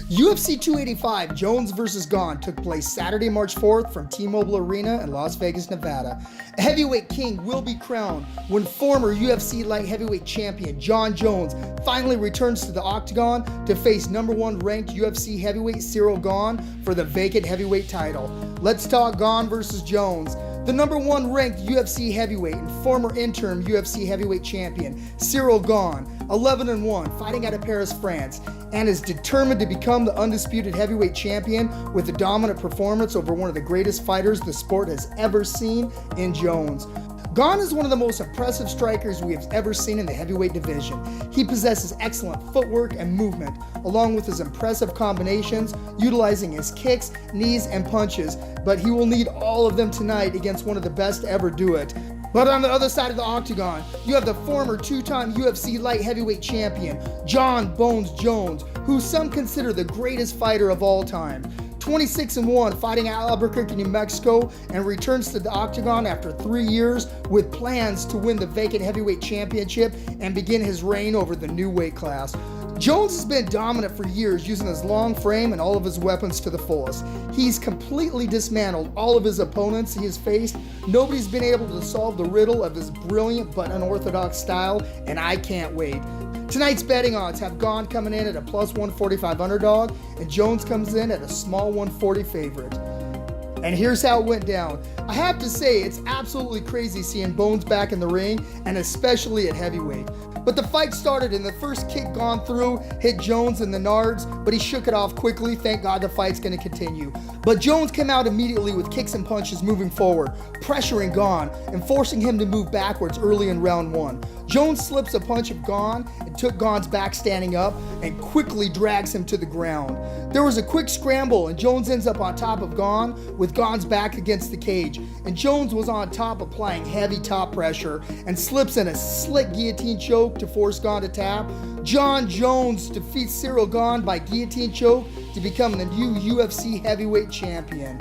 UFC 285 Jones vs. Gane took place Saturday, March 4th from T-Mobile Arena in Las Vegas, Nevada. A heavyweight king will be crowned when former UFC light heavyweight champion Jon Jones finally returns to the octagon to face #1 ranked UFC heavyweight Cyril Gane for the vacant heavyweight title. Let's talk Gane vs. Jones. The #1 ranked UFC heavyweight and former interim UFC heavyweight champion Cyril Gane, 11-1, fighting out of Paris, France, and is determined to become the undisputed heavyweight champion with a dominant performance over one of the greatest fighters the sport has ever seen in Jones. Gane is one of the most impressive strikers we have ever seen in the heavyweight division. He possesses excellent footwork and movement, along with his impressive combinations, utilizing his kicks, knees, and punches, but he will need all of them tonight against one of the best to ever do it. But on the other side of the octagon, you have the former two-time UFC light heavyweight champion, Jon "Bones" Jones, who some consider the greatest fighter of all time. 26-1, fighting at Albuquerque, New Mexico, and returns to the octagon after 3 years with plans to win the vacant heavyweight championship and begin his reign over the new weight class. Jones has been dominant for years, using his long frame and all of his weapons to the fullest. He's completely dismantled all of his opponents he has faced. Nobody's been able to solve the riddle of his brilliant but unorthodox style, and I can't wait. Tonight's betting odds have Gane coming in at a +145 underdog, and Jones comes in at a small 140 favorite. And here's how it went down. I have to say, it's absolutely crazy seeing Bones back in the ring, and especially at heavyweight. But the fight started, and the first kick Gane through hit Jones in the nards, but he shook it off quickly. Thank God the fight's going to continue. But Jones came out immediately with kicks and punches moving forward, pressuring Gane and forcing him to move backwards early in round 1. Jones slips a punch of Gane and took Gane's back standing up and quickly drags him to the ground. There was a quick scramble, and Jones ends up on top of Gane with Gane's back against the cage, and Jones was on top applying heavy top pressure and slips in a slick guillotine choke to force Gane to tap. Jon Jones defeats Cyril Gane by guillotine choke to become the new UFC heavyweight champion.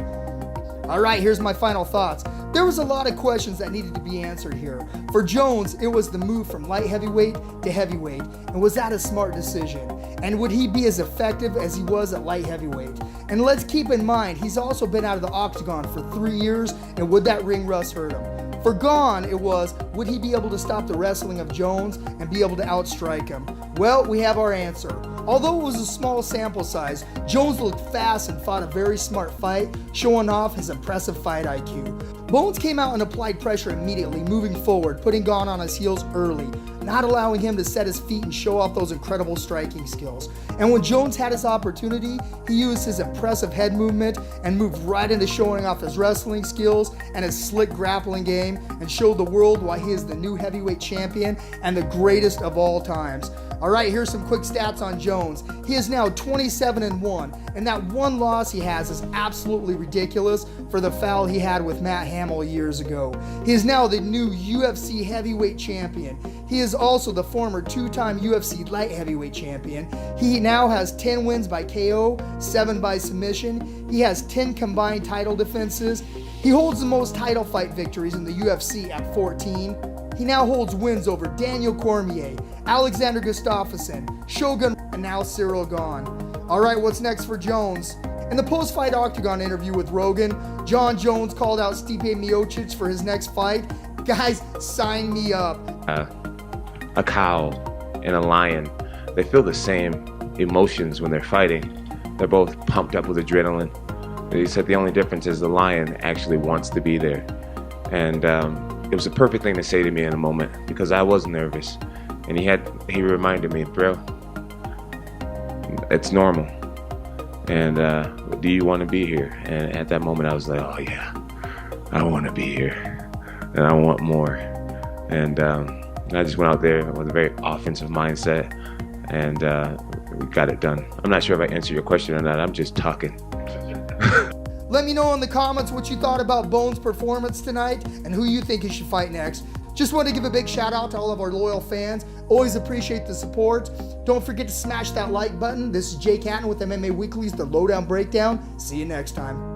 Alright, here's my final thoughts. There was a lot of questions that needed to be answered here. For Jones, it was the move from light heavyweight to heavyweight, and was that a smart decision? And would he be as effective as he was at light heavyweight? And let's keep in mind, he's also been out of the octagon for 3 years, and would that ring rust hurt him? For Gane, it was, would he be able to stop the wrestling of Jones and be able to outstrike him? Well, we have our answer. Although it was a small sample size, Jones looked fast and fought a very smart fight, showing off his impressive fight IQ. Bones came out and applied pressure immediately, moving forward, putting Gane on his heels early, not allowing him to set his feet and show off those incredible striking skills. And when Jones had his opportunity, he used his impressive head movement and moved right into showing off his wrestling skills and his slick grappling game, and showed the world why he is the new heavyweight champion and the greatest of all times. Alright, here's some quick stats on Jones. He is now 27-1, and that one loss he has is absolutely ridiculous for the foul he had with Matt Hamill years ago. He is now the new UFC heavyweight champion. He is also the former two-time UFC light heavyweight champion. He now has 10 wins by KO, 7 by submission. He has 10 combined title defenses. He holds the most title fight victories in the UFC at 14. He now holds wins over Daniel Cormier, Alexander Gustafsson, Shogun, and now Cyril Gane. Alright, what's next for Jones? In the post-fight octagon interview with Rogan, Jon Jones called out Stipe Miocic for his next fight. Guys, sign me up. A cow and a lion, they feel the same emotions when they're fighting. They're both pumped up with adrenaline. He said the only difference is the lion actually wants to be there. And it was a perfect thing to say to me in a moment, because I was nervous. And he reminded me, bro, it's normal. And do you want to be here? And at that moment I was like, oh yeah, I want to be here. And I want more. And I just went out there with a very offensive mindset, and we got it done. I'm not sure if I answered your question or not. I'm just talking. Let me know in the comments what you thought about Bones' performance tonight and who you think he should fight next. Just want to give a big shout out to all of our loyal fans. Always appreciate the support. Don't forget to smash that like button. This is Jake Hatton with MMA Weekly's The Lowdown Breakdown. See you next time.